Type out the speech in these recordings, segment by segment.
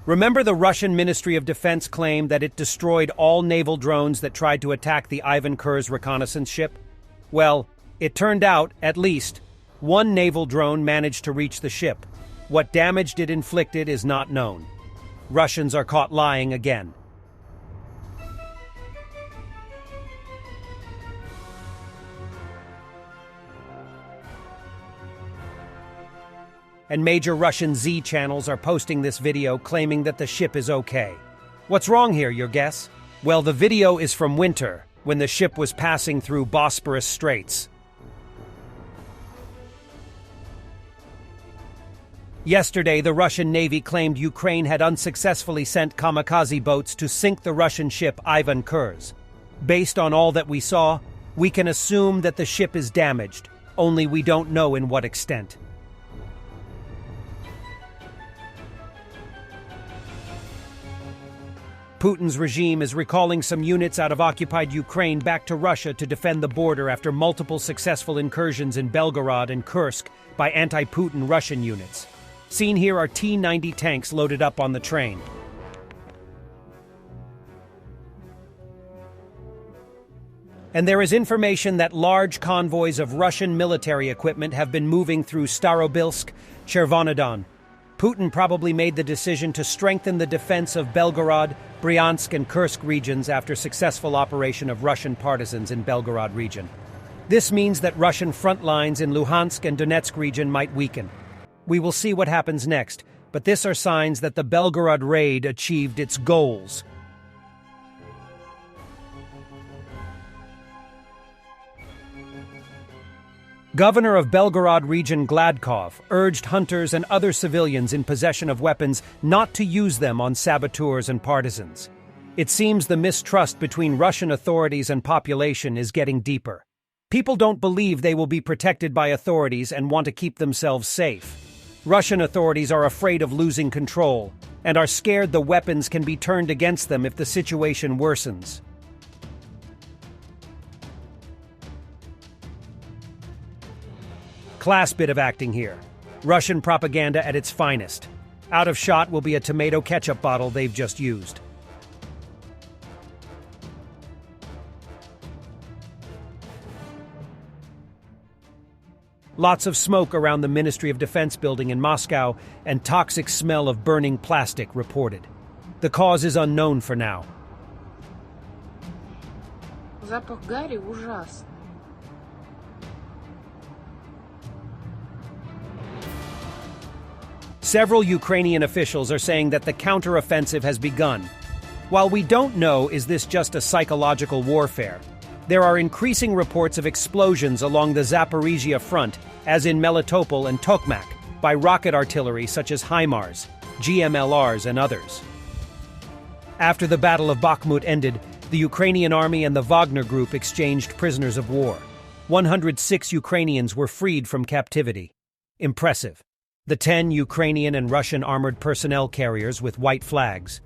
Remember the Russian Ministry of Defense claimed that it destroyed all naval drones that tried to attack the Ivan Khurs reconnaissance ship? Well, it turned out, at least, one naval drone managed to reach the ship. What damage it inflicted is not known. Russians are caught lying again. And major Russian Z channels are posting this video claiming that the ship is okay. What's wrong here, your guess? Well, the video is from winter, when the ship was passing through Bosporus Straits. Yesterday, the Russian Navy claimed Ukraine had unsuccessfully sent kamikaze boats to sink the Russian ship Ivan Khurs. Based on all that we saw, we can assume that the ship is damaged, only we don't know in what extent. Putin's regime is recalling some units out of occupied Ukraine back to Russia to defend the border after multiple successful incursions in Belgorod and Kursk by anti-Putin Russian units. Seen here are T-90 tanks loaded up on the train. And there is information that large convoys of Russian military equipment have been moving through Starobilsk, Chervonodon. Putin probably made the decision to strengthen the defense of Belgorod, Bryansk and Kursk regions after successful operation of Russian partisans in Belgorod region. This means that Russian front lines in Luhansk and Donetsk region might weaken. We will see what happens next, but these are signs that the Belgorod raid achieved its goals. Governor of Belgorod region Gladkov urged hunters and other civilians in possession of weapons not to use them on saboteurs and partisans. It seems the mistrust between Russian authorities and population is getting deeper. People don't believe they will be protected by authorities and want to keep themselves safe. Russian authorities are afraid of losing control and are scared the weapons can be turned against them if the situation worsens. Class bit of acting here. Russian propaganda at its finest. Out of shot will be a tomato ketchup bottle they've just used. Lots of smoke around the Ministry of Defense building in Moscow and toxic smell of burning plastic reported. The cause is unknown for now. Запах гари ужасный. Several Ukrainian officials are saying that the counteroffensive has begun. While we don't know is this just a psychological warfare, there are increasing reports of explosions along the Zaporizhia front, as in Melitopol and Tokmak, by rocket artillery such as HIMARS, GMLRs, and others. After the Battle of Bakhmut ended, the Ukrainian army and the Wagner group exchanged prisoners of war. 106 Ukrainians were freed from captivity. Impressive. The 10 Ukrainian and Russian armored personnel carriers with white flags.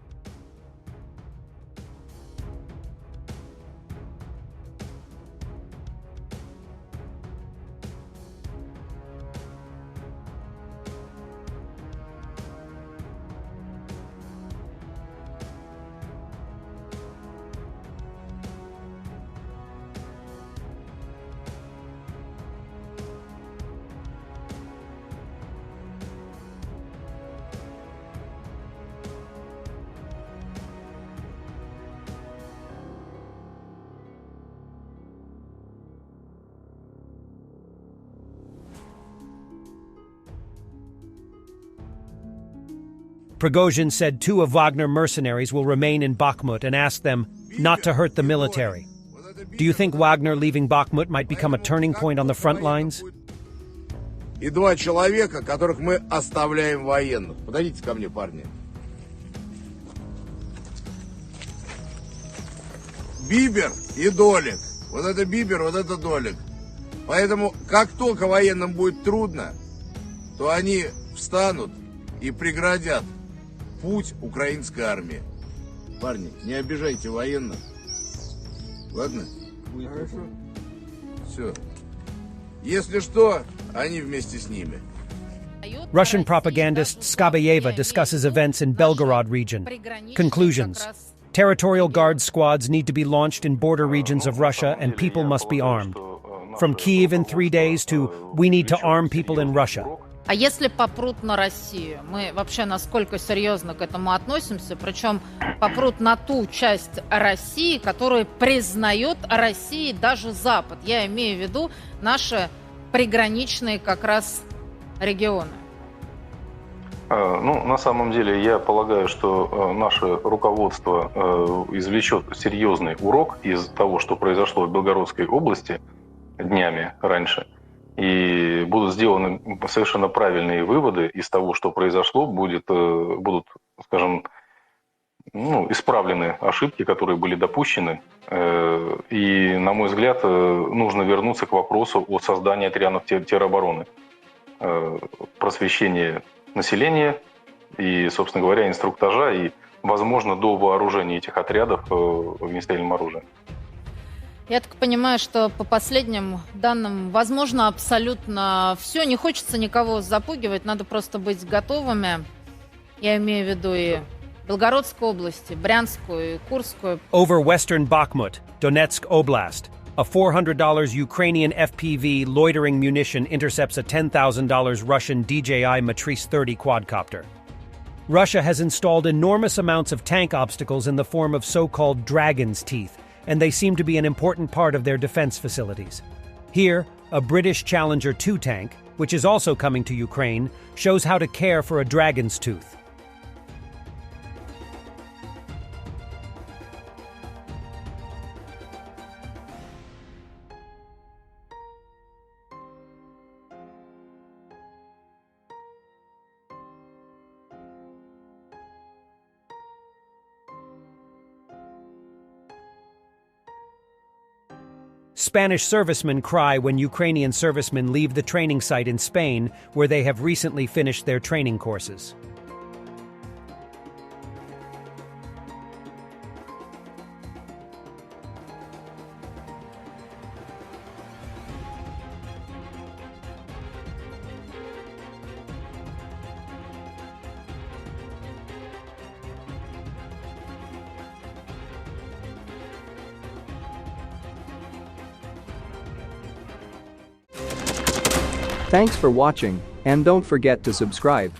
Prigozhin said 2 of Wagner mercenaries will remain in Bakhmut and asked them not to hurt the military. Do you think Wagner leaving Bakhmut might become a turning point on the front lines? И 2 человека, которых мы оставляем военных. Подойдите ко мне, парни. Бибер и Долик. Вот это Бибер, вот это Долик. Поэтому, как только военным будет трудно, то они встанут и преградят путь украинской армии. Парни, не обижайте военных. Ладно? Хорошо. Все. Если что, они вместе с ними. Russian propagandist Skabayeva discusses events in Belgorod region. Conclusions. Territorial guard squads need to be launched in border regions of Russia and people must be armed. From Kyiv in 3 days to we need to arm people in Russia. А если попрут на Россию? Мы вообще насколько серьезно к этому относимся? Причем попрут на ту часть России, которую признает Россией даже Запад. Я имею в виду наши приграничные как раз регионы. Ну, на самом деле, я полагаю, что наше руководство извлечет серьезный урок из того, что произошло в Белгородской области днями раньше, и будут сделаны совершенно правильные выводы из того, что произошло, будут, скажем, исправлены ошибки, которые были допущены. И, на мой взгляд, нужно вернуться к вопросу о создании отрядов теробороны, просвещения населения и, собственно говоря, инструктажа и, возможно, до вооружения этих отрядов огнестрельным оружием. Я так понимаю, что по последним данным возможно абсолютно все. Не хочется никого запугивать, надо просто быть готовыми. Я имею в виду и Белгородскую область, и Брянскую, и Курскую. Over western Bakhmut, Donetsk Oblast, a $400 Ukrainian FPV loitering munition intercepts a $10,000 Russian DJI Matrice 30 quadcopter. Russia has installed enormous amounts of tank obstacles in the form of so-called dragon's teeth, and they seem to be an important part of their defense facilities. Here, a British Challenger 2 tank, which is also coming to Ukraine, shows how to care for a dragon's tooth. Spanish servicemen cry when Ukrainian servicemen leave the training site in Spain, where they have recently finished their training courses. Thanks for watching, and don't forget to subscribe.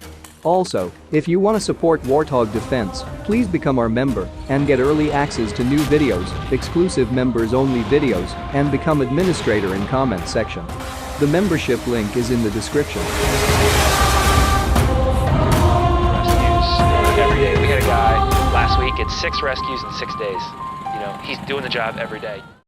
Also, if you want to support Warthog Defense, please become our member and get early access to new videos, exclusive members-only videos, and become administrator in comment section. The membership link is in the description. Rescues every day. We had a guy last week at 6 rescues in 6 days. You know, he's doing the job every day.